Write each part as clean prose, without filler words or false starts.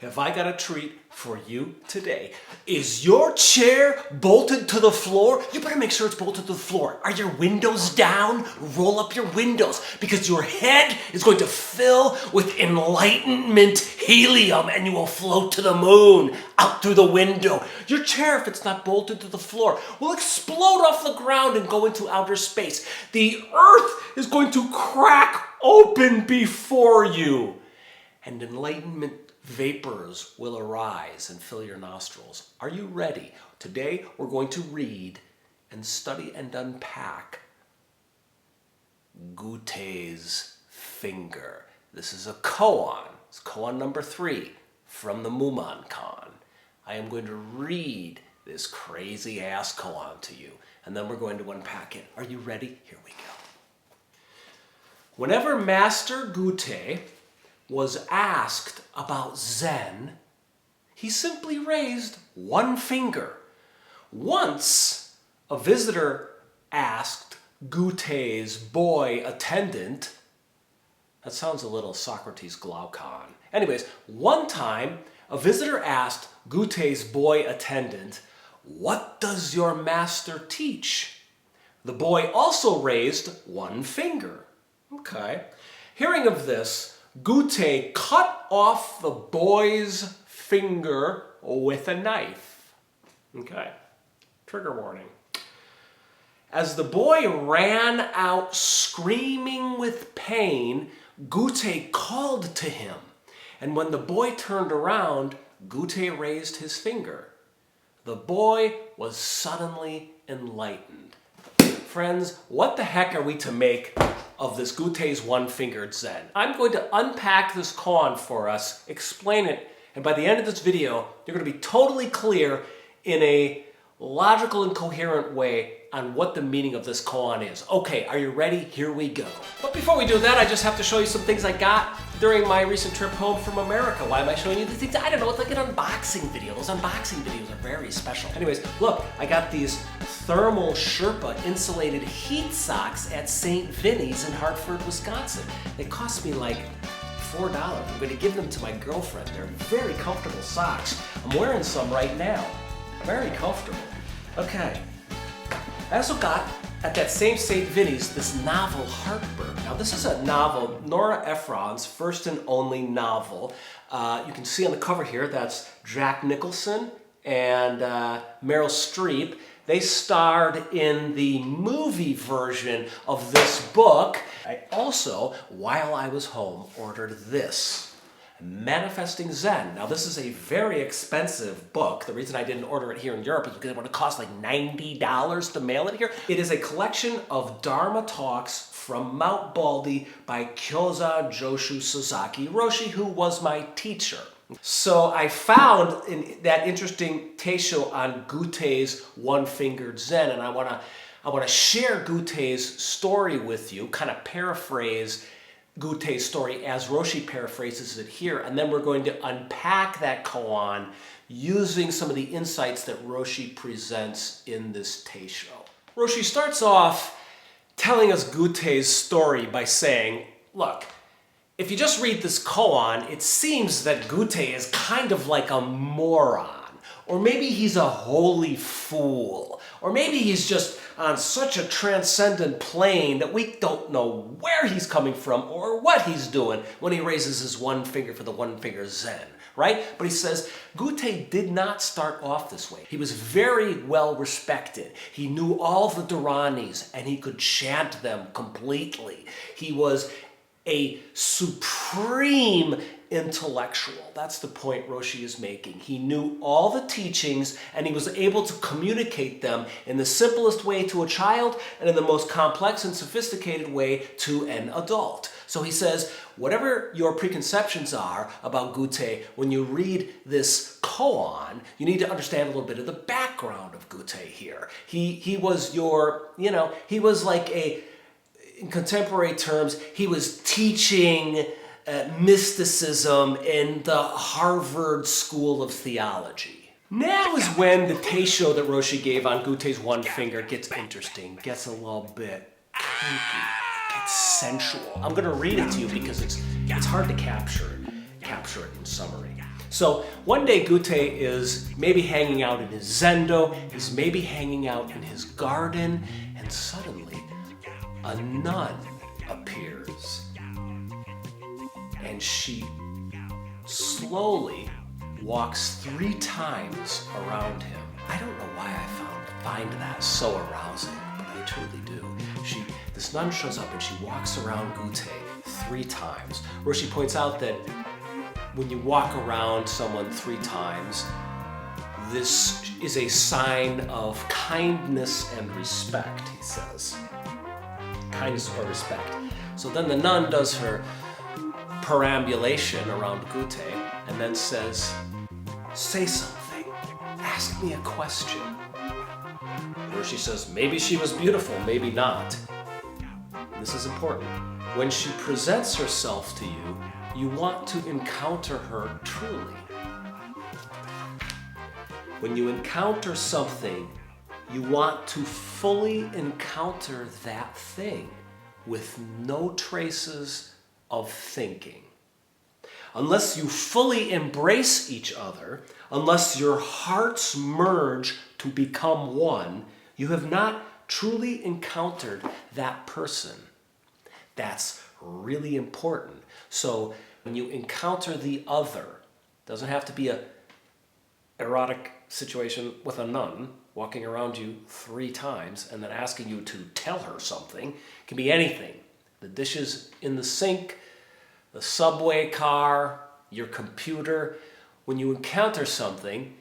have I got a treat for you today. Is your chair bolted to the floor? You better make sure it's bolted to the floor. Are your windows down? Roll up your windows, because your head is going to fill with enlightenment helium and you will float to the moon out through the window. Your chair, if it's not bolted to the floor, will explode off the ground and go into outer space. The earth is going to crack open before you, and enlightenment vapors will arise and fill your nostrils. Are you ready? Today we're going to read and study and unpack Gutei's finger. This is a koan. It's koan number 3 from the Mumonkan. I am going to read this crazy ass koan to you, and then we're going to unpack it. Are you ready? Here we go. Whenever Master Gute was asked about Zen, he simply raised one finger. Once, a visitor asked Gutei's boy attendant, that sounds a little Socrates Glaucon. Anyways, one time, a visitor asked Gutei's boy attendant, "What does your master teach?" The boy also raised one finger. Okay. Hearing of this, Gute cut off the boy's finger with a knife. Okay, trigger warning. As the boy ran out screaming with pain, Gute called to him. And when the boy turned around, Gute raised his finger. The boy was suddenly enlightened. Friends, what the heck are we to make of this Gutei's one-fingered Zen? I'm going to unpack this koan for us, explain it, and by the end of this video, you're going to be totally clear in a logical and coherent way on what the meaning of this koan is. Okay, are you ready? Here we go. But before we do that, I just have to show you some things I got during my recent trip home from America. Why am I showing you these things? I don't know, it's like an unboxing video. Those unboxing videos are very special. Anyways, look, I got these thermal Sherpa insulated heat socks at St. Vinny's in Hartford, Wisconsin. They cost me like $4. I'm going to give them to my girlfriend. They're very comfortable socks. I'm wearing some right now. Very comfortable. Okay. I also got, at that same St. Vinny's, this novel, Heartburn. Now, this is a novel, Nora Ephron's first and only novel. You can see on the cover here, that's Jack Nicholson and Meryl Streep. They starred in the movie version of this book. I also, while I was home, ordered this, Manifesting Zen. Now, this is a very expensive book. The reason I didn't order it here in Europe is because it would have cost like $90 to mail it here. It is a collection of Dharma talks from Mount Baldy by Kyoza Joshu Sasaki Roshi, who was my teacher. So I found in that interesting teisho on Gutei's one-fingered Zen, and I want to share Gutei's story with you, kind of paraphrase Gutei's story as Roshi paraphrases it here, and then we're going to unpack that koan using some of the insights that Roshi presents in this teisho. Roshi starts off telling us Gutei's story by saying, look, if you just read this koan, it seems that Gutei is kind of like a moron. Or maybe he's a holy fool. Or maybe he's just on such a transcendent plane that we don't know where he's coming from or what he's doing when he raises his one finger for the one-finger Zen, right? But he says, Gute did not start off this way. He was very well respected. He knew all the Dharanis and he could chant them completely. He was a supreme intellectual. That's the point Roshi is making. He knew all the teachings and he was able to communicate them in the simplest way to a child and in the most complex and sophisticated way to an adult. So he says, whatever your preconceptions are about Gute, when you read this koan, you need to understand a little bit of the background of Gute here. He was your, he was like in contemporary terms, he was teaching mysticism in the Harvard School of Theology. Now is when the teisho that Roshi gave on Gutei's one finger gets interesting, gets a little bit kinky, gets sensual. I'm going to read it to you because it's hard to capture it in summary. So one day Gute is maybe hanging out in his zendo, he's maybe hanging out in his garden, and suddenly a nun appears. And she slowly walks 3 times around him. I don't know why I find that so arousing, but I truly do. This nun shows up and she walks around Gute 3 times, where she points out that when you walk around someone 3 times, this is a sign of kindness and respect, he says. Kindness or respect. So then the nun does her perambulation around Gute and then says, say something, ask me a question. Where she says, maybe she was beautiful, maybe not. This is important. When she presents herself to you, you want to encounter her truly. When you encounter something, you want to fully encounter that thing with no traces of thinking. Unless you fully embrace each other, unless your hearts merge to become one, you have not truly encountered that person. That's really important. So when you encounter the other, it doesn't have to be an erotic situation with a nun walking around you 3 times and then asking you to tell her something. It can be anything. The dishes in the sink, the subway car, your computer. When you encounter something,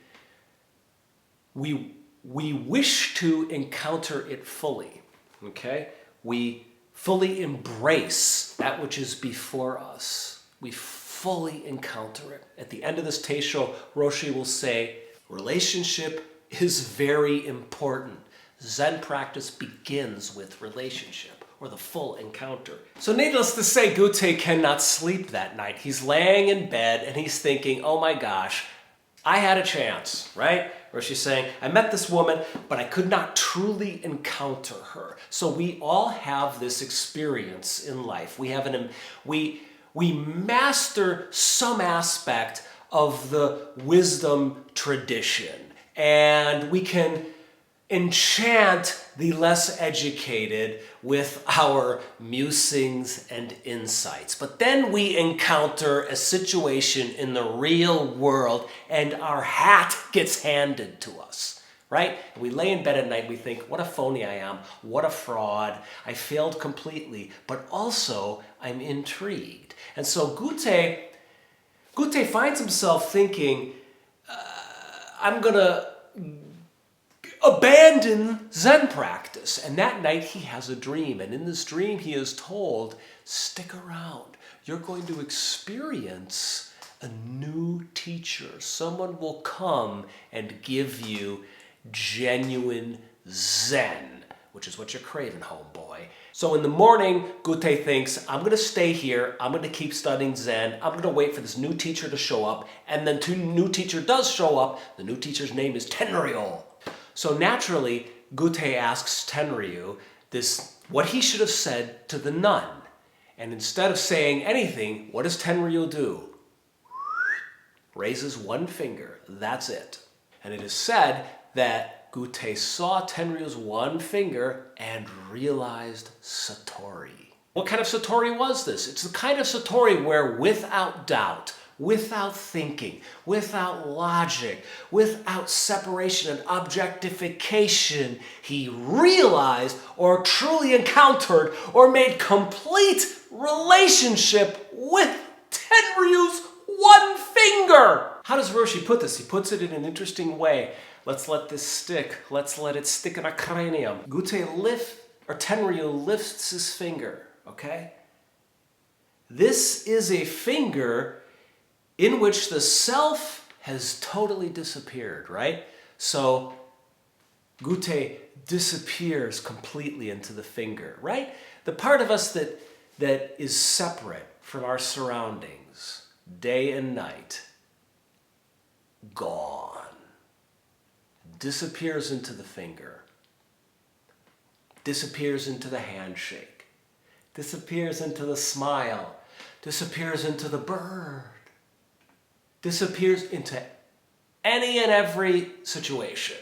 we wish to encounter it fully, okay? We fully embrace that which is before us. We fully encounter it. At the end of this Teisho, Roshi will say, relationship is very important. Zen practice begins with relationship, or the full encounter. So needless to say, Gute cannot sleep that night. He's laying in bed and he's thinking, oh my gosh, I had a chance, right? Or she's saying, I met this woman, but I could not truly encounter her. So we all have this experience in life. We master some aspect of the wisdom tradition, and we can enchant the less educated with our musings and insights. But then we encounter a situation in the real world and our hat gets handed to us, right? We lay in bed at night, we think, what a phony I am, what a fraud, I failed completely, but also I'm intrigued. And so Gute finds himself thinking, I'm gonna abandon Zen practice. And that night he has a dream. And in this dream he is told, stick around. You're going to experience a new teacher. Someone will come and give you genuine Zen, which is what you're craving, homeboy. So in the morning, Gute thinks, I'm going to stay here. I'm going to keep studying Zen. I'm going to wait for this new teacher to show up. And then the new teacher does show up. The new teacher's name is Tenryo. So naturally, Gute asks Tenryu what he should have said to the nun. And instead of saying anything, what does Tenryu do? Raises 1 finger. That's it. And it is said that Gute saw Tenryu's 1 finger and realized Satori. What kind of Satori was this? It's the kind of Satori where without doubt, without thinking, without logic, without separation and objectification, he realized or truly encountered or made complete relationship with Tenryu's 1 finger. How does Roshi put this? He puts it in an interesting way. Let's let this stick. Let's let it stick in our cranium. Tenryu lifts his finger, okay? This is a finger in which the self has totally disappeared, right? So Gute disappears completely into the finger, right? The part of us that is separate from our surroundings, day and night, gone. Disappears into the finger. Disappears into the handshake. Disappears into the smile. Disappears into the bird. disappears into any and every situation,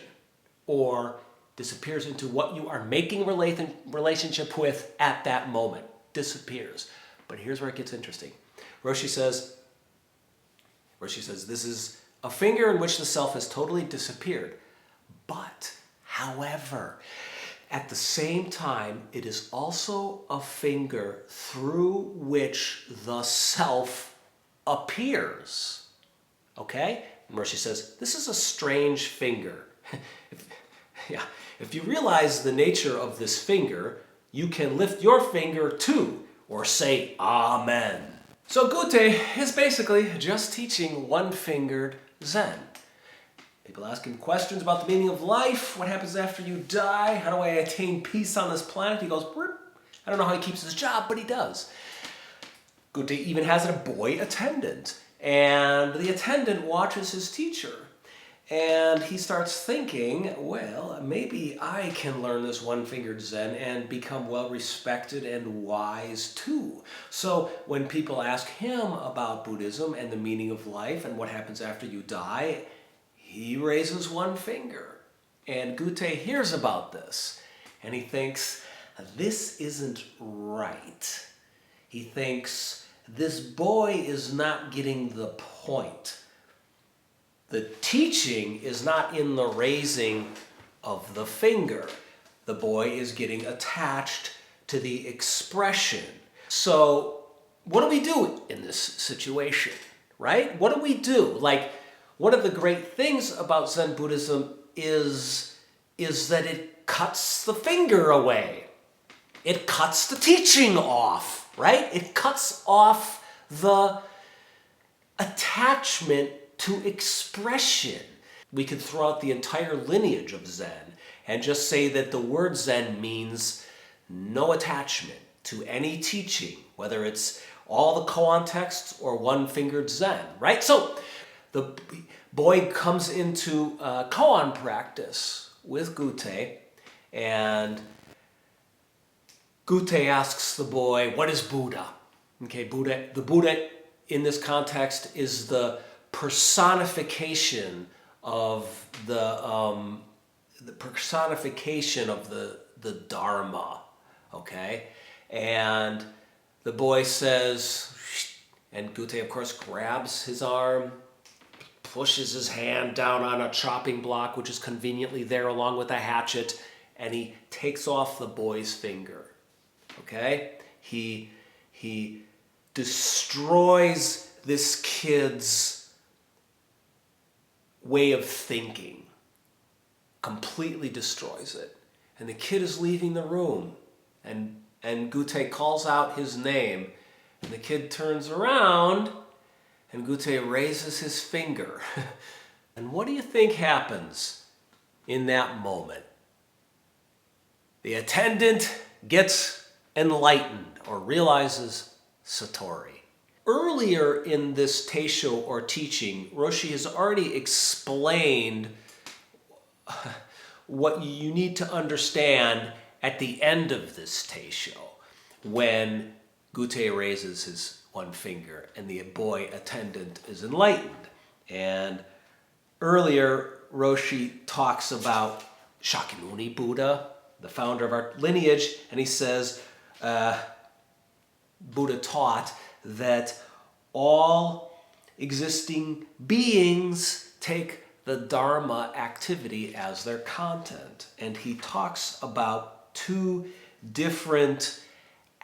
or disappears into what you are making relationship with at that moment. Disappears. But here's where it gets interesting. Roshi says, this is a finger in which the self has totally disappeared. But, however, at the same time, it is also a finger through which the self appears. Okay? And Roshi says, this is a strange finger. If you realize the nature of this finger, you can lift your finger too, or say Amen. So Gute is basically just teaching one-fingered Zen. People ask him questions about the meaning of life, what happens after you die, how do I attain peace on this planet? He goes, I don't know how he keeps his job, but he does. Gute even has a boy attendant, and the attendant watches his teacher. And he starts thinking, well, maybe I can learn this one-fingered Zen and become well-respected and wise too. So when people ask him about Buddhism and the meaning of life and what happens after you die, he raises one finger. And Gute hears about this. And he thinks, this isn't right. He thinks, this boy is not getting the point. The teaching is not in the raising of the finger. The boy is getting attached to the expression. So what do we do in this situation, right? What do we do? Like, one of the great things about Zen Buddhism is that it cuts the finger away. It cuts the teaching off, right? It cuts off the attachment to expression. We could throw out the entire lineage of Zen and just say that the word Zen means no attachment to any teaching, whether it's all the Koan texts or one-fingered Zen, right? So the boy comes into Koan practice with Gute, and Gute asks the boy, what is Buddha? Okay, the Buddha in this context is the personification of the personification of the Dharma, okay? And the boy says, and Gute of course grabs his arm, pushes his hand down on a chopping block, which is conveniently there along with a hatchet, and he takes off the boy's finger, okay? He destroys this kid's way of thinking, completely destroys it. And the kid is leaving the room, and Gute calls out his name, and the kid turns around, and Gute raises his finger. And what do you think happens in that moment? The attendant gets enlightened, or realizes Satori. Earlier in this teisho or teaching, Roshi has already explained what you need to understand at the end of this teisho, when Gute raises his one finger and the boy attendant is enlightened. And earlier, Roshi talks about Shakyamuni Buddha, the founder of our lineage, and he says, Buddha taught that all existing beings take the Dharma activity as their content. And he talks about two different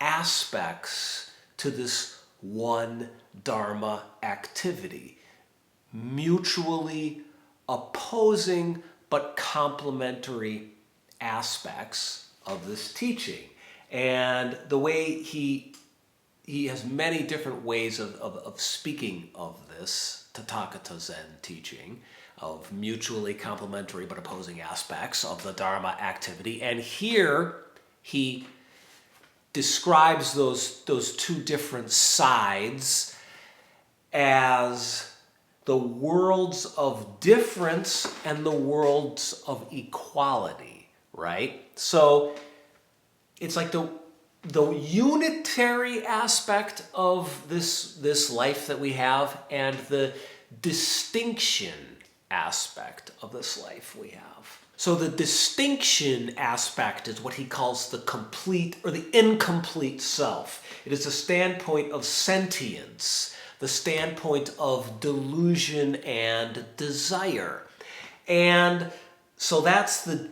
aspects to this one Dharma activity. Mutually opposing but complementary aspects of this teaching. And the way he has many different ways of speaking of this Tathagata Zen teaching, of mutually complementary but opposing aspects of the Dharma activity. And here he describes those two different sides as the worlds of difference and the worlds of equality, right? So it's like the unitary aspect of this life that we have, and the distinction aspect of this life we have. So the distinction aspect is what he calls the complete or the incomplete self. It is a standpoint of sentience, the standpoint of delusion and desire. And so that's the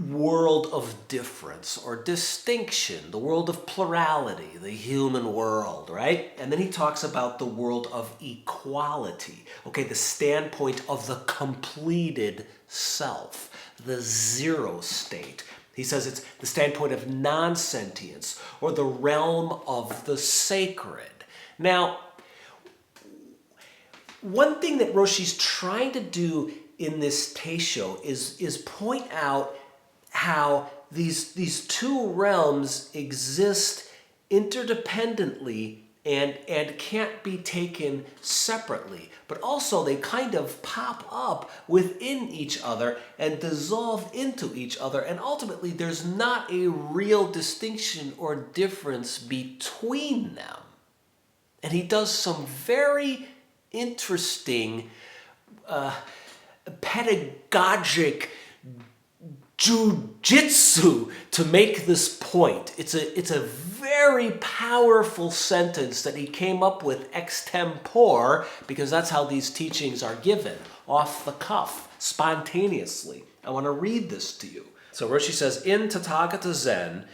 world of difference or distinction, the world of plurality, the human world, right? And then he talks about the world of equality, okay, the standpoint of the completed self, the zero state. He says it's the standpoint of non-sentience or the realm of the sacred. Now, one thing that Roshi's trying to do in this teisho is point out how these two realms exist interdependently and can't be taken separately, but also they kind of pop up within each other and dissolve into each other, and ultimately there's not a real distinction or difference between them. And he does some very interesting pedagogic jujitsu to make this point. It's a very powerful sentence that he came up with extempore, because that's how these teachings are given, off the cuff, spontaneously. I want to read this to you. So Roshi says, in Tathagata Zen,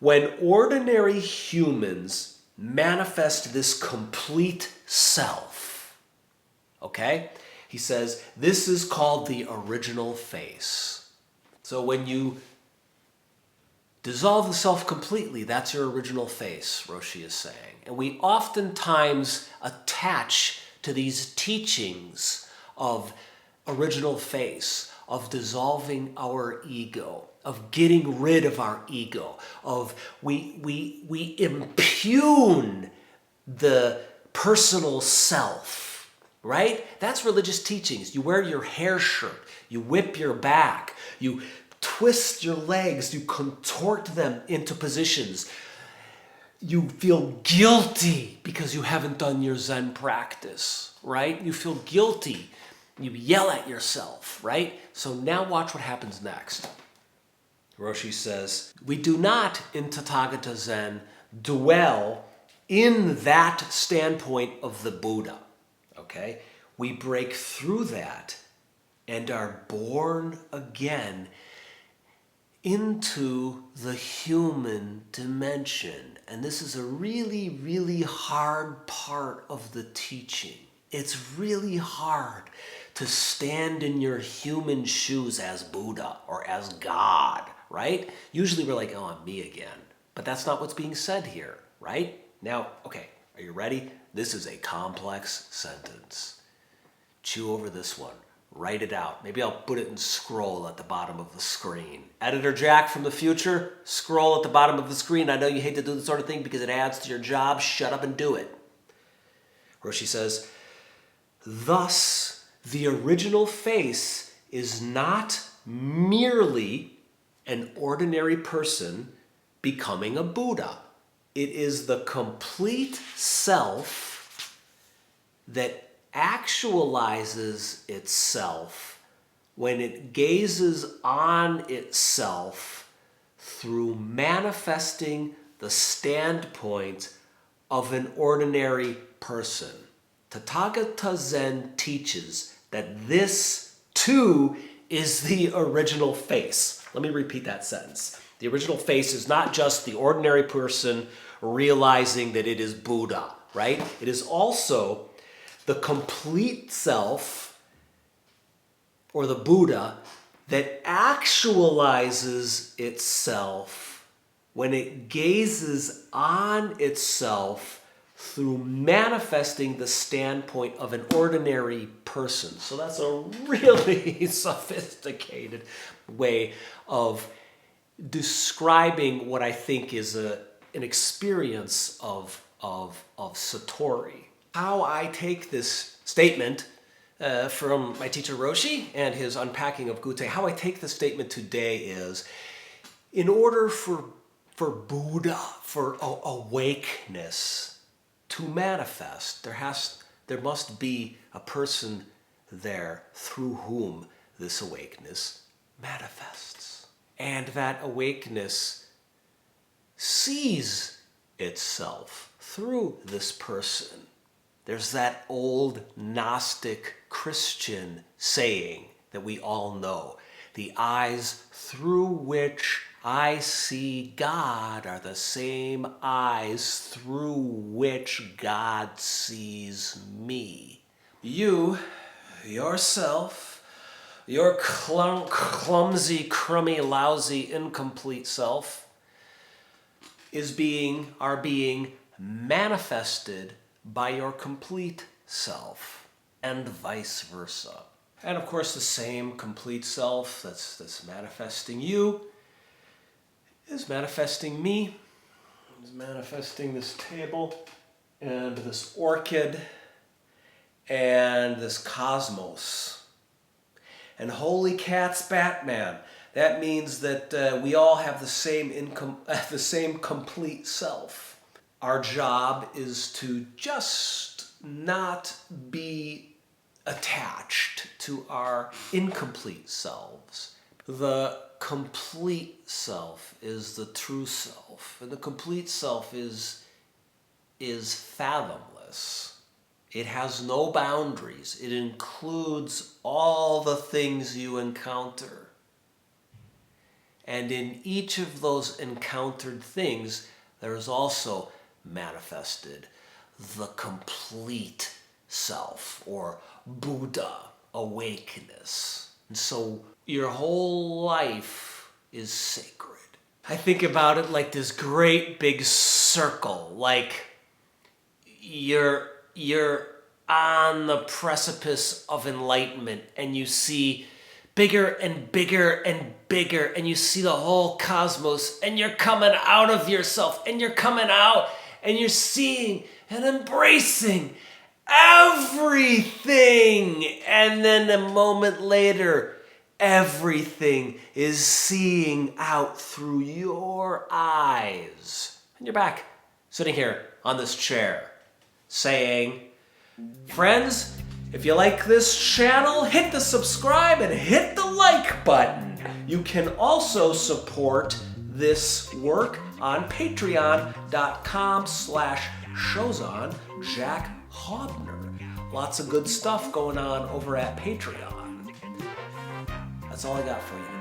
when ordinary humans manifest this complete self, okay? He says, this is called the original face. So when you dissolve the self completely, that's your original face, Roshi is saying. And we oftentimes attach to these teachings of original face, of dissolving our ego, of getting rid of our ego, of we impugn the personal self, right? That's religious teachings. You wear your hair shirt, you whip your back, you twist your legs, you contort them into positions. You feel guilty because you haven't done your Zen practice, right? You feel guilty. You yell at yourself, right? So now watch what happens next. Roshi says, we do not in Tathagata Zen dwell in that standpoint of the Buddha, okay? We break through that and are born again into the human dimension. And this is a really, really hard part of the teaching. It's really hard to stand in your human shoes as Buddha or as God, right? Usually we're like, oh, I'm me again. But that's not what's being said here, right? Now, okay, are you ready? This is a complex sentence. Chew over this one. Write it out. Maybe I'll put it in scroll at the bottom of the screen. Editor Jack from the future, scroll at the bottom of the screen. I know you hate to do this sort of thing because it adds to your job. Shut up and do it. Roshi says, thus, the original face is not merely an ordinary person becoming a Buddha. It is the complete self that actualizes itself when it gazes on itself through manifesting the standpoint of an ordinary person. Tathagata Zen teaches that this too is the original face. Let me repeat that sentence. The original face is not just the ordinary person realizing that it is Buddha, right? It is also the complete self, or the Buddha, that actualizes itself when it gazes on itself through manifesting the standpoint of an ordinary person. So that's a really sophisticated way of describing what I think is an experience of Satori. How I take this statement from my teacher Roshi and his unpacking of Gute, how I take the statement today is, in order for Buddha, for awakeness to manifest, there must be a person there through whom this awakeness manifests. And that awakeness sees itself through this person. There's that old Gnostic Christian saying that we all know. The eyes through which I see God are the same eyes through which God sees me. You, yourself, your clumsy, crummy, lousy, incomplete self are being manifested by your complete self, and vice versa. And of course, the same complete self that's manifesting you is manifesting me, is manifesting this table, and this orchid, and this cosmos. And holy cats, Batman. That means that we all have the same complete self. Our job is to just not be attached to our incomplete selves. The complete self is the true self, and the complete self is fathomless. It has no boundaries. It includes all the things you encounter. And in each of those encountered things, there is also manifested the complete self, or Buddha awakeness. And so your whole life is sacred. I think about it like this great big circle, like you're on the precipice of enlightenment, and you see bigger and bigger and bigger, and you see the whole cosmos, and you're coming out of yourself, and you're coming out, and you're seeing and embracing everything. And then a moment later, everything is seeing out through your eyes. And you're back, sitting here on this chair, saying, friends, if you like this channel, hit the subscribe and hit the like button. You can also support this work on patreon.com/Shozan Jack Hobner. Lots of good stuff going on over at Patreon. That's all I got for you.